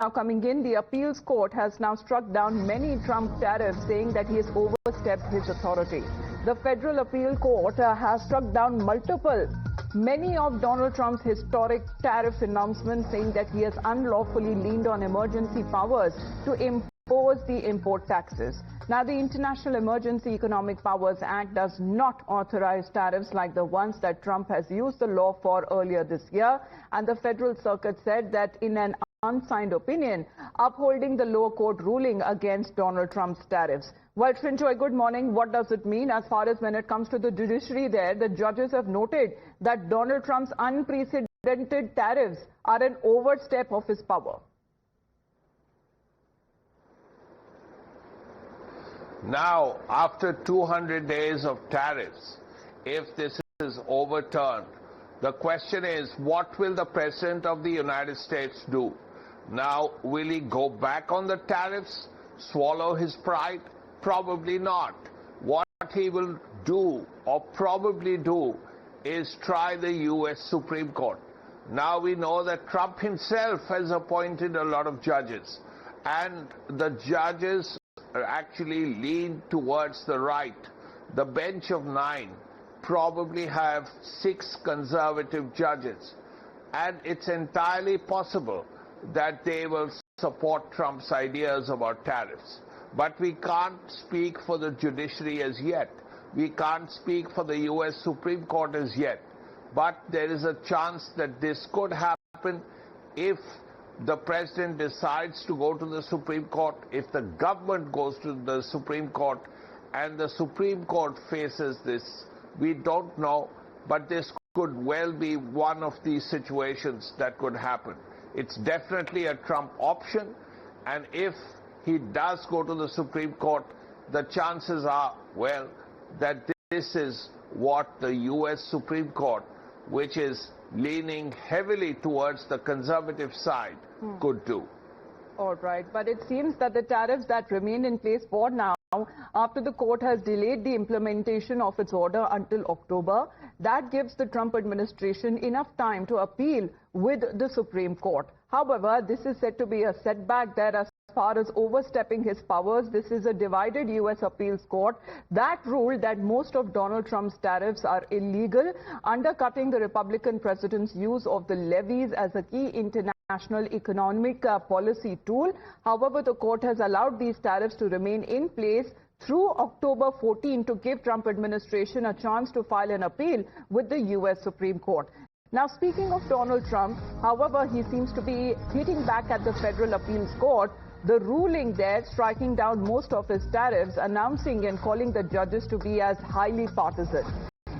Now coming in, the appeals court has now struck down many Trump tariffs, saying that he has overstepped his authority. The federal appeal court has struck down many of Donald Trump's historic tariff announcements, saying that he has unlawfully leaned on emergency powers to impose the import taxes. Now, the International Emergency Economic Powers Act does not authorize tariffs like the ones that Trump has used the law for earlier this year, and the Federal Circuit said that in an unsigned opinion upholding the lower court ruling against Donald Trump's tariffs. Well, Trinjoy, good morning. What does it mean as far as when it comes to the judiciary there? The judges have noted that Donald Trump's unprecedented tariffs are an overstep of his power. Now, after 200 days of tariffs, if this is overturned, the question is, what will the President of the United States do? Now, will he go back on the tariffs, swallow his pride? Probably not. What he will do, or probably do, is try the U.S. Supreme Court. Now we know that Trump himself has appointed a lot of judges, and the judges actually lean towards the right. The bench of 9 probably have 6 conservative judges, and it's entirely possible that they will support Trump's ideas about tariffs. But we can't speak for the judiciary as yet. We can't speak for the U.S. Supreme Court as yet. But there is a chance that this could happen if the President decides to go to the Supreme Court, if the government goes to the Supreme Court, and the Supreme Court faces this. We don't know, but this could well be one of these situations that could happen. It's definitely a Trump option, and if he does go to the Supreme Court, the chances are, well, that this is what the U.S. Supreme Court, which is leaning heavily towards the conservative side, could do. All right, but it seems that the tariffs that remain in place for now, after the court has delayed the implementation of its order until October, that gives the Trump administration enough time to appeal with the Supreme Court. However, this is said to be a setback there as far as overstepping his powers. This is a divided U.S. appeals court that ruled that most of Donald Trump's tariffs are illegal, undercutting the Republican president's use of the levies as a key international economic policy tool. However, the court has allowed these tariffs to remain in place through October 14 to give Trump administration a chance to file an appeal with the U.S. Supreme Court. Now, speaking of Donald Trump, however, he seems to be hitting back at the Federal Appeals Court. The ruling there striking down most of his tariffs, announcing and calling the judges to be as highly partisan.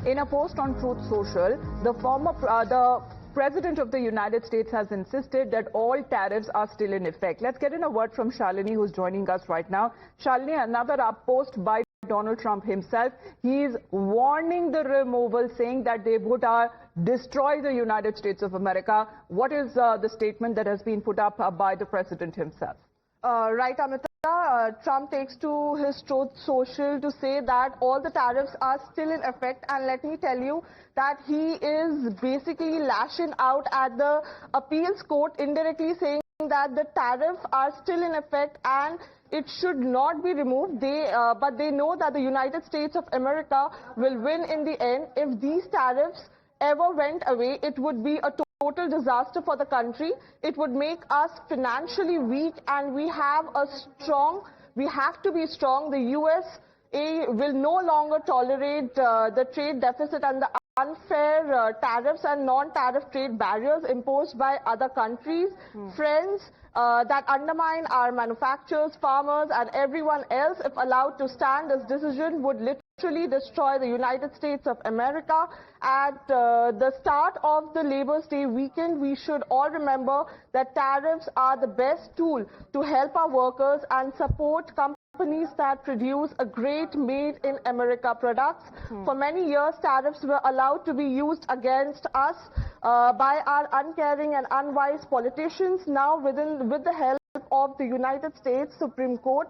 In a post on Truth Social, the President of the United States has insisted that all tariffs are still in effect. Let's get in a word from Shalini, who's joining us right now. Shalini, another post by Donald Trump himself. He is warning the removal, saying that they would destroy the United States of America. What is the statement that has been put up by the President himself? Right, Amita. Trump takes to his Truth Social to say that all the tariffs are still in effect, and let me tell you that he is basically lashing out at the appeals court, indirectly saying that the tariffs are still in effect and it should not be removed. But they know that the United States of America will win in the end. If these tariffs ever went away, it would be a total disaster for the country. It would make us financially weak, and we have to be strong. The USA will no longer tolerate the trade deficit and the unfair tariffs and non-tariff trade barriers imposed by other countries, friends, that undermine our manufacturers, farmers, and everyone else. If allowed to stand, this decision would literally destroy the United States of America. At the start of the Labour Day weekend, we should all remember that tariffs are the best tool to help our workers and support companies that produce a great made-in-America products. For many years, tariffs were allowed to be used against us by our uncaring and unwise politicians. Now, with the help of the United States Supreme Court,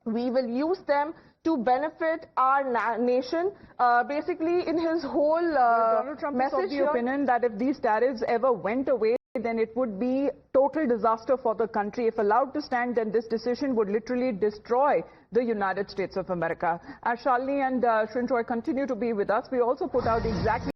we will use them to benefit our nation. Basically, in his whole Donald Trump is of the opinion that if these tariffs ever went away, then it would be total disaster for the country. If allowed to stand, then this decision would literally destroy the United States of America. As Shalini and Srinjoy continue to be with us, we also put out exactly